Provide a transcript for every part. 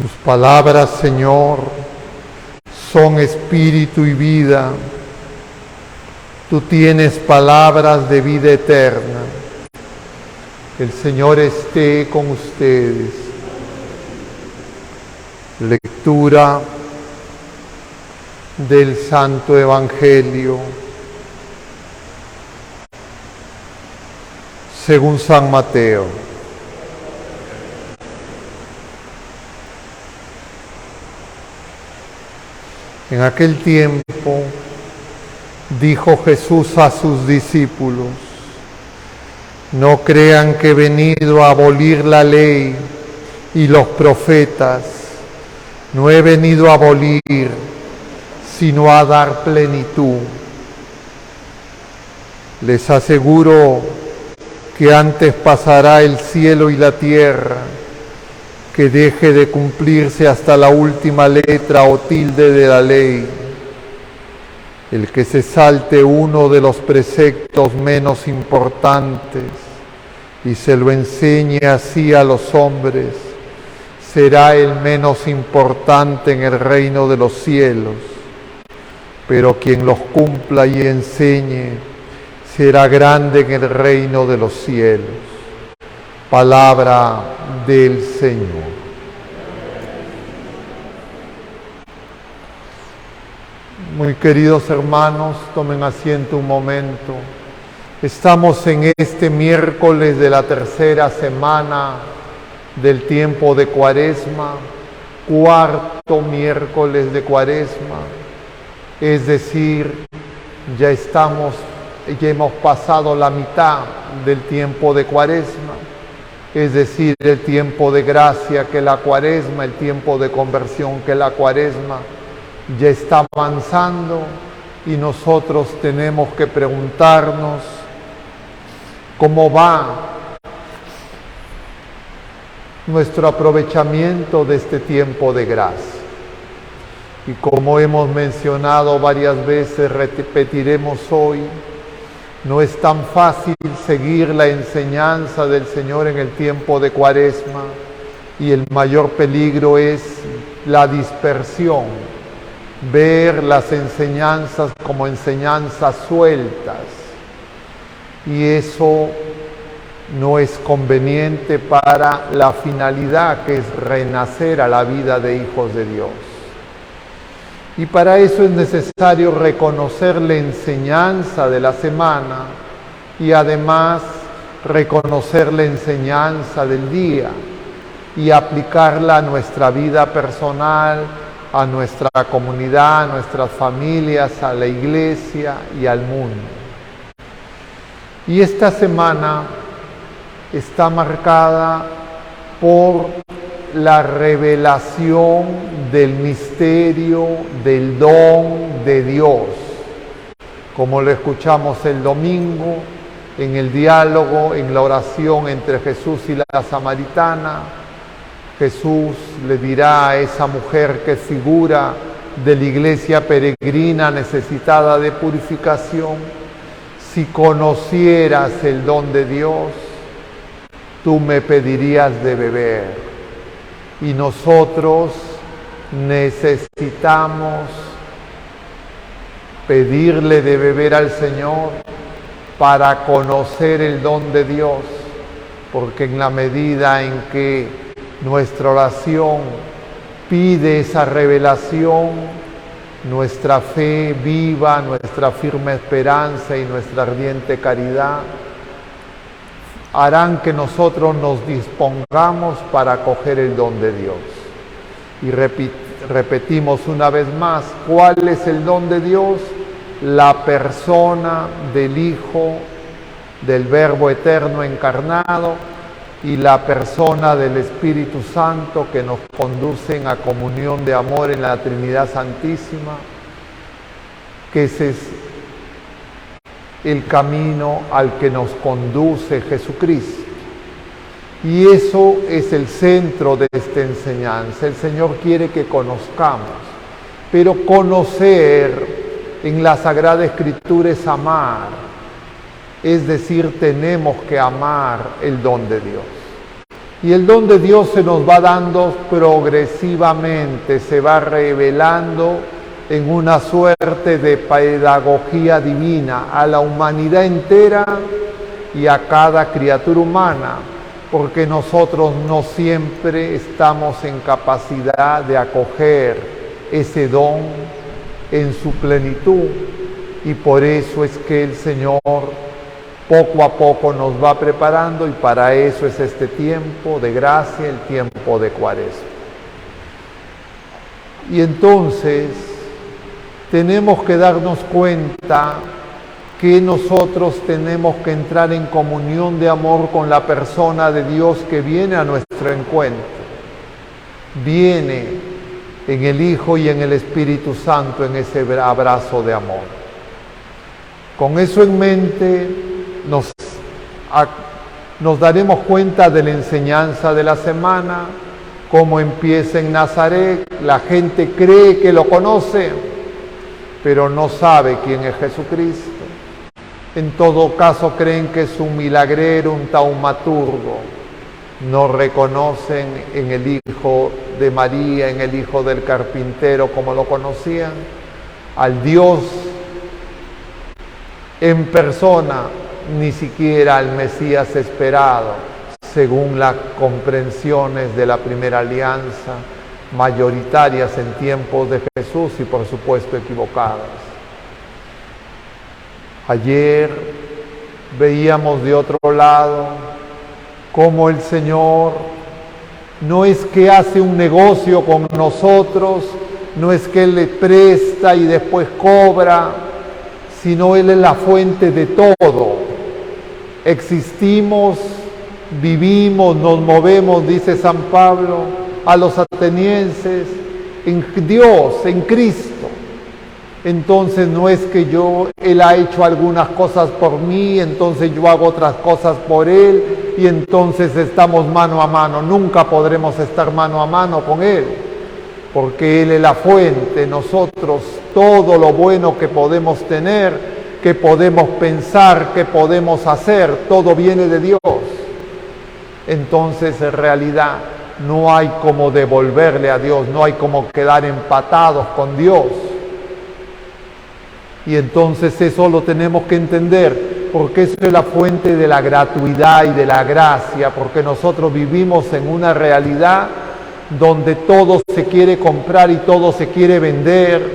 Tus palabras, Señor, son espíritu y vida. Tú tienes palabras de vida eterna. El Señor esté con ustedes. Lectura del Santo Evangelio según San Mateo. En aquel tiempo dijo Jesús a sus discípulos: no crean que he venido a abolir la ley y los profetas. No he venido a abolir, sino a dar plenitud. Les aseguro que antes pasará el cielo y la tierra que deje de cumplirse hasta la última letra o tilde de la ley. El que se salte uno de los preceptos menos importantes y se lo enseñe así a los hombres, será el menos importante en el reino de los cielos. Pero quien los cumpla y enseñe, será grande en el reino de los cielos. Palabra del Señor. Muy queridos hermanos, tomen asiento un momento. Estamos en este miércoles de la tercera semana del tiempo de Cuaresma, cuarto miércoles de Cuaresma, es decir, ya hemos pasado la mitad del tiempo de Cuaresma, es decir, el tiempo de gracia que la Cuaresma, el tiempo de conversión que la Cuaresma ya está avanzando, y nosotros tenemos que preguntarnos cómo va nuestro aprovechamiento de este tiempo de gracia. Y como hemos mencionado varias veces, repetiremos hoy, no es tan fácil seguir la enseñanza del Señor en el tiempo de Cuaresma, y el mayor peligro es la dispersión, ver las enseñanzas como enseñanzas sueltas, y eso no es conveniente para la finalidad que es renacer a la vida de hijos de Dios. Y para eso es necesario reconocer la enseñanza de la semana y además reconocer la enseñanza del día y aplicarla a nuestra vida personal, a nuestra comunidad, a nuestras familias, a la iglesia y al mundo. Y esta semana está marcada por la revelación del misterio del don de Dios, como lo escuchamos el domingo en el diálogo, en la oración entre Jesús y la samaritana. Jesús le dirá a esa mujer que es figura de la iglesia peregrina necesitada de purificación: si conocieras el don de Dios, tú me pedirías de beber. Y nosotros necesitamos pedirle de beber al Señor para conocer el don de Dios, porque en la medida en que nuestra oración pide esa revelación, nuestra fe viva, nuestra firme esperanza y nuestra ardiente caridad harán que nosotros nos dispongamos para acoger el don de Dios. Y repetimos una vez más, ¿cuál es el don de Dios? La persona del Hijo, del Verbo eterno encarnado, y la persona del Espíritu Santo, que nos conducen a comunión de amor en la Trinidad Santísima, que ese es el camino al que nos conduce Jesucristo. Y eso es el centro de esta enseñanza. El Señor quiere que conozcamos, pero conocer en la Sagrada Escritura es amar, es decir, tenemos que amar el don de Dios. Y el don de Dios se nos va dando progresivamente, se va revelando en una suerte de pedagogía divina a la humanidad entera y a cada criatura humana, porque nosotros no siempre estamos en capacidad de acoger ese don en su plenitud, y por eso es que el Señor poco a poco nos va preparando, y para eso es este tiempo de gracia, el tiempo de Cuaresma. Y entonces tenemos que darnos cuenta que nosotros tenemos que entrar en comunión de amor con la persona de Dios que viene a nuestro encuentro. Viene en el Hijo y en el Espíritu Santo en ese abrazo de amor. Con eso en mente nos daremos cuenta de la enseñanza de la semana, cómo empieza en Nazaret. La gente cree que lo conoce, pero no sabe quién es Jesucristo. En todo caso creen que es un milagrero, un taumaturgo. No reconocen en el Hijo de María, en el Hijo del carpintero, como lo conocían, al Dios en persona, ni siquiera al Mesías esperado, según las comprensiones de la primera alianza, mayoritarias en tiempos de Jesús y por supuesto equivocadas. Ayer veíamos de otro lado cómo el Señor no es que hace un negocio con nosotros, no es que Él le presta y después cobra, sino Él es la fuente de todo. Existimos, vivimos, nos movemos, dice San Pablo a los atenienses, en Dios, en Cristo. Entonces no es que Él ha hecho algunas cosas por mí, entonces yo hago otras cosas por Él y entonces estamos mano a mano. Nunca podremos estar mano a mano con Él, porque Él es la fuente. Nosotros todo lo bueno que podemos tener, que podemos pensar, que podemos hacer, todo viene de Dios. Entonces en realidad no hay como devolverle a Dios, no hay como quedar empatados con Dios. Y entonces eso lo tenemos que entender, porque eso es la fuente de la gratuidad y de la gracia, porque nosotros vivimos en una realidad donde todo se quiere comprar y todo se quiere vender,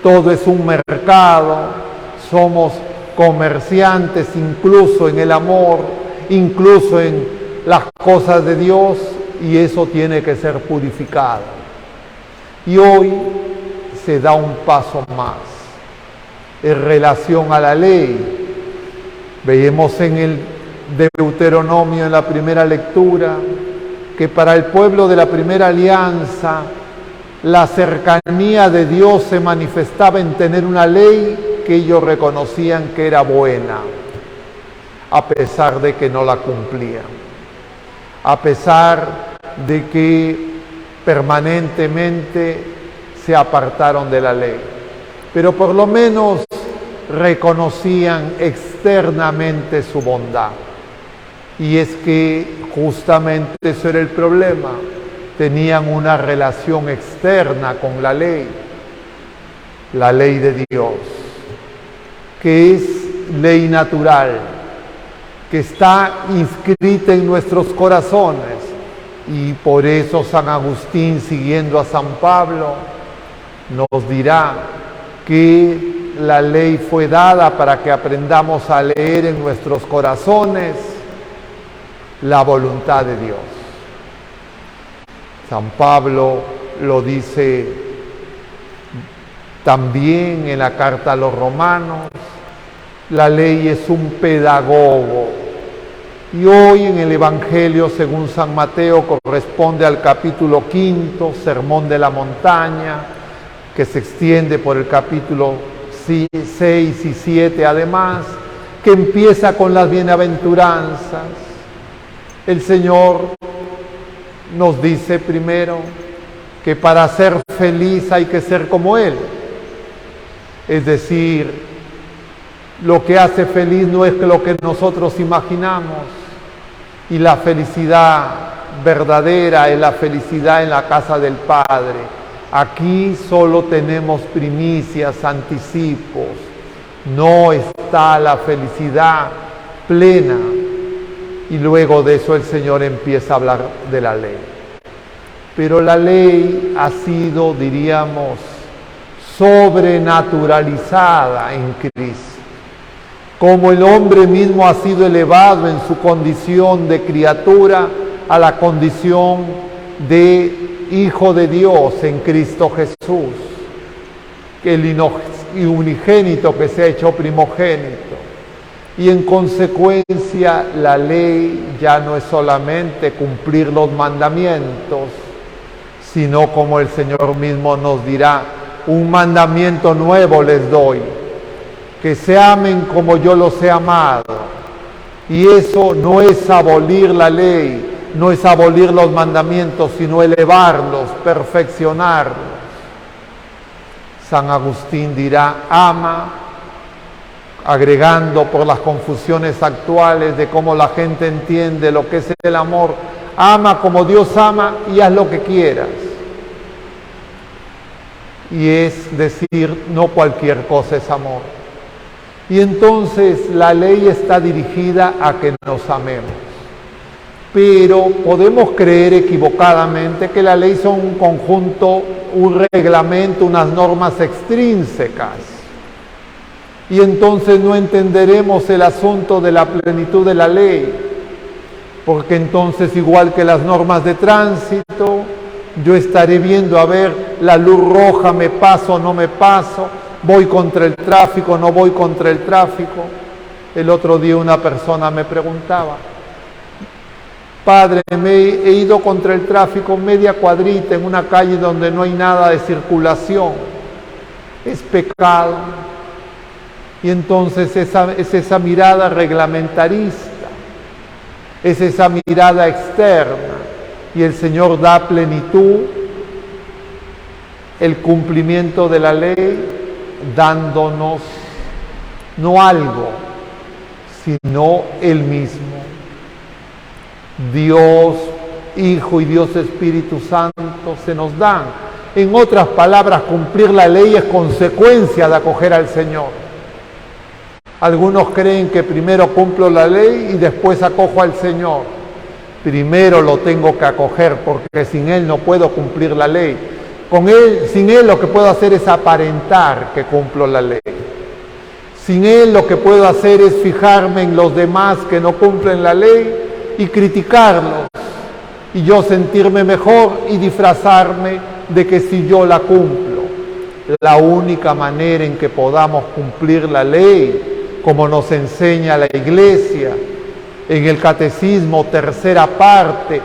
todo es un mercado, somos comerciantes incluso en el amor, incluso en las cosas de Dios, y eso tiene que ser purificado. Y hoy se da un paso más en relación a la ley. Veíamos en el Deuteronomio, en la primera lectura, que para el pueblo de la primera alianza la cercanía de Dios se manifestaba en tener una ley que ellos reconocían que era buena, a pesar de que no la cumplían, a pesar de que permanentemente se apartaron de la ley, pero por lo menos reconocían externamente su bondad. Y es que justamente eso era el problema. Tenían una relación externa con la ley de Dios, que es ley natural, que está inscrita en nuestros corazones. Y por eso San Agustín, siguiendo a San Pablo, nos dirá que la ley fue dada para que aprendamos a leer en nuestros corazones la voluntad de Dios. San Pablo lo dice también en la carta a los romanos, la ley es un pedagogo. Y hoy en el Evangelio según San Mateo corresponde al capítulo 5, Sermón de la Montaña, que se extiende por el capítulo 6 y 7 además, que empieza con las bienaventuranzas. El Señor nos dice primero que para ser feliz hay que ser como Él. Es decir, lo que hace feliz no es lo que nosotros imaginamos, y la felicidad verdadera es la felicidad en la casa del Padre. Aquí solo tenemos primicias, anticipos. No está la felicidad plena. Y luego de eso el Señor empieza a hablar de la ley. Pero la ley ha sido, diríamos, sobrenaturalizada en Cristo. Como el hombre mismo ha sido elevado en su condición de criatura a la condición de Hijo de Dios en Cristo Jesús, el unigénito que se ha hecho primogénito. Y en consecuencia la ley ya no es solamente cumplir los mandamientos, sino como el Señor mismo nos dirá, un mandamiento nuevo les doy, que se amen como yo los he amado. Y eso no es abolir la ley, no es abolir los mandamientos, sino elevarlos, perfeccionarlos. San Agustín dirá, ama, agregando por las confusiones actuales de cómo la gente entiende lo que es el amor, ama como Dios ama y haz lo que quieras. Y es decir, no cualquier cosa es amor. Y entonces la ley está dirigida a que nos amemos. Pero podemos creer equivocadamente que la ley son un conjunto, un reglamento, unas normas extrínsecas. Y entonces no entenderemos el asunto de la plenitud de la ley. Porque entonces, igual que las normas de tránsito, yo estaré viendo, a ver, la luz roja, me paso o no me paso, voy contra el tráfico, no voy contra el tráfico. El otro día una persona me preguntaba, padre, me he ido contra el tráfico media cuadrita en una calle donde no hay nada de circulación, ¿es pecado? Y entonces es esa mirada reglamentarista, es esa mirada externa, y el Señor da plenitud, el cumplimiento de la ley, dándonos no algo, sino Él mismo. Dios Hijo y Dios Espíritu Santo se nos dan. En otras palabras, cumplir la ley es consecuencia de acoger al Señor. Algunos creen que primero cumplo la ley y después acojo al Señor. Primero lo tengo que acoger, porque sin Él no puedo cumplir la ley. Sin Él lo que puedo hacer es aparentar que cumplo la ley. Sin Él lo que puedo hacer es fijarme en los demás que no cumplen la ley y criticarlos. Y yo sentirme mejor y disfrazarme de que si yo la cumplo. La única manera en que podamos cumplir la ley, como nos enseña la Iglesia, en el Catecismo, tercera parte,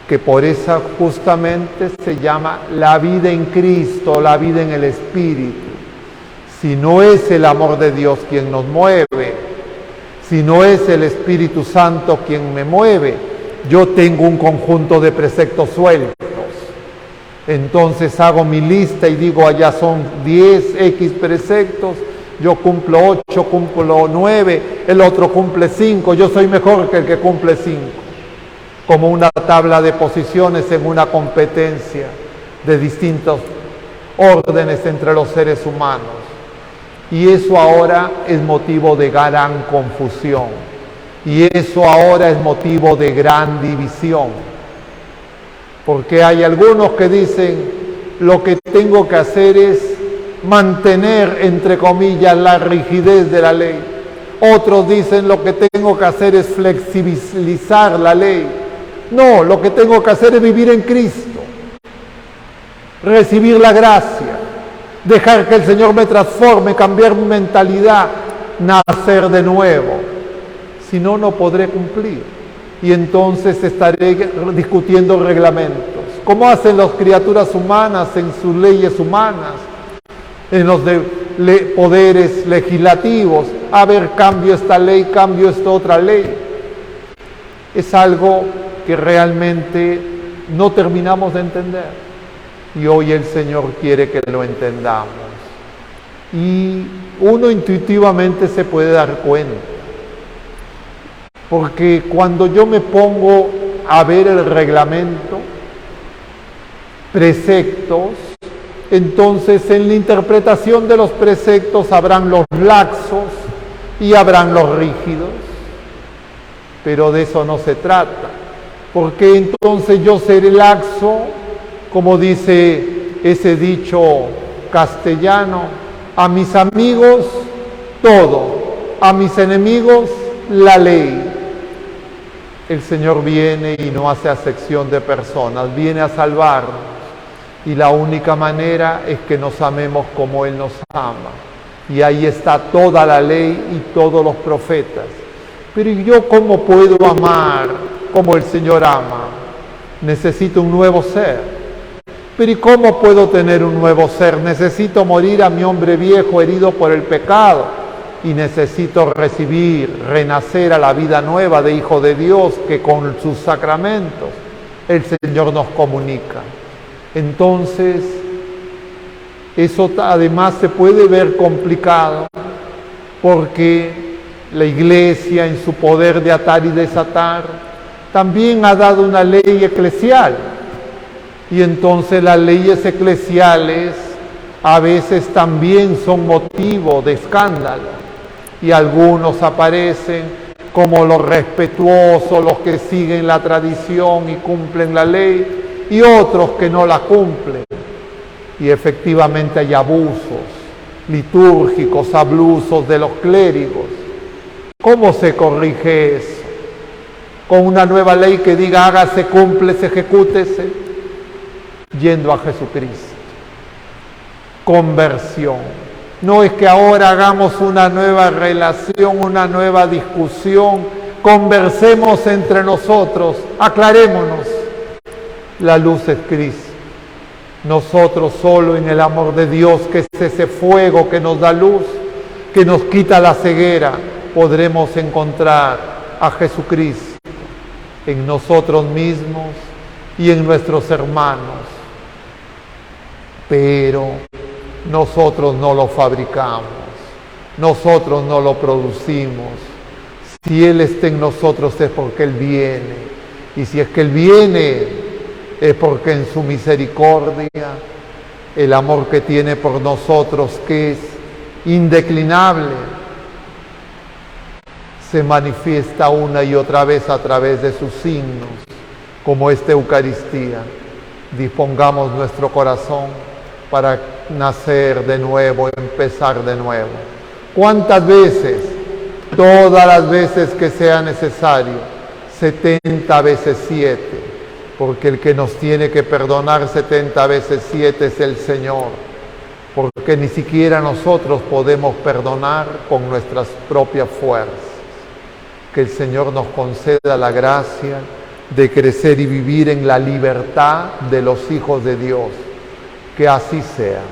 que por eso justamente se llama la vida en Cristo, la vida en el Espíritu. Si no es el amor de Dios quien nos mueve, si no es el Espíritu Santo quien me mueve, yo tengo un conjunto de preceptos sueltos. Entonces hago mi lista y digo, allá son 10 X preceptos, yo cumplo 8, cumplo 9, el otro cumple 5, yo soy mejor que el que cumple 5. Como una tabla de posiciones en una competencia de distintos órdenes entre los seres humanos. Y eso ahora es motivo de gran confusión. Y eso ahora es motivo de gran división. Porque hay algunos que dicen, lo que tengo que hacer es mantener, entre comillas, la rigidez de la ley. Otros dicen, lo que tengo que hacer es flexibilizar la ley. No, lo que tengo que hacer es vivir en Cristo, recibir la gracia, dejar que el Señor me transforme, cambiar mi mentalidad, nacer de nuevo. Si no, no podré cumplir. Y entonces estaré discutiendo reglamentos. ¿Cómo hacen las criaturas humanas en sus leyes humanas? En los poderes legislativos. A ver, cambio esta ley, cambio esta otra ley. Es algo que realmente no terminamos de entender. Y hoy el Señor quiere que lo entendamos. Y uno intuitivamente se puede dar cuenta. Porque cuando yo me pongo a haber el reglamento, preceptos, entonces en la interpretación de los preceptos habrán los laxos y habrán los rígidos. Pero de eso no se trata, porque entonces yo seré laxo, como dice ese dicho castellano, a mis amigos todo, a mis enemigos la ley. El Señor viene y no hace acepción de personas, viene a salvarnos. Y la única manera es que nos amemos como Él nos ama. Y ahí está toda la ley y todos los profetas. Pero ¿y yo cómo puedo amar como el Señor ama? Necesito un nuevo ser. Pero ¿y cómo puedo tener un nuevo ser? Necesito morir a mi hombre viejo herido por el pecado. Y necesito renacer a la vida nueva de Hijo de Dios que con sus sacramentos el Señor nos comunica. Entonces, eso además se puede ver complicado porque la Iglesia en su poder de atar y desatar también ha dado una ley eclesial. Y entonces las leyes eclesiales a veces también son motivo de escándalo. Y algunos aparecen como los respetuosos, los que siguen la tradición y cumplen la ley, y otros que no la cumplen. Y efectivamente hay abusos litúrgicos, abusos de los clérigos. ¿Cómo se corrige eso? Con una nueva ley que diga hágase, cúmplese, ejecútese, yendo a Jesucristo. Conversión. No es que ahora hagamos una nueva relación, una nueva discusión, conversemos entre nosotros, aclarémonos. La luz es Cristo. Nosotros solo en el amor de Dios, que es ese fuego que nos da luz, que nos quita la ceguera, podremos encontrar a Jesucristo en nosotros mismos y en nuestros hermanos. Pero nosotros no lo fabricamos, nosotros no lo producimos. Si Él está en nosotros es porque Él viene. Y si es que Él viene, es porque en su misericordia, el amor que tiene por nosotros, que es indeclinable, se manifiesta una y otra vez a través de sus signos, como esta Eucaristía. Dispongamos nuestro corazón para nacer de nuevo, empezar de nuevo. ¿Cuántas veces? Todas las veces que sea necesario, 70 veces 7, porque el que nos tiene que perdonar 70 veces 7 es el Señor, porque ni siquiera nosotros podemos perdonar con nuestras propias fuerzas. Que el Señor nos conceda la gracia de crecer y vivir en la libertad de los hijos de Dios. Que así sea.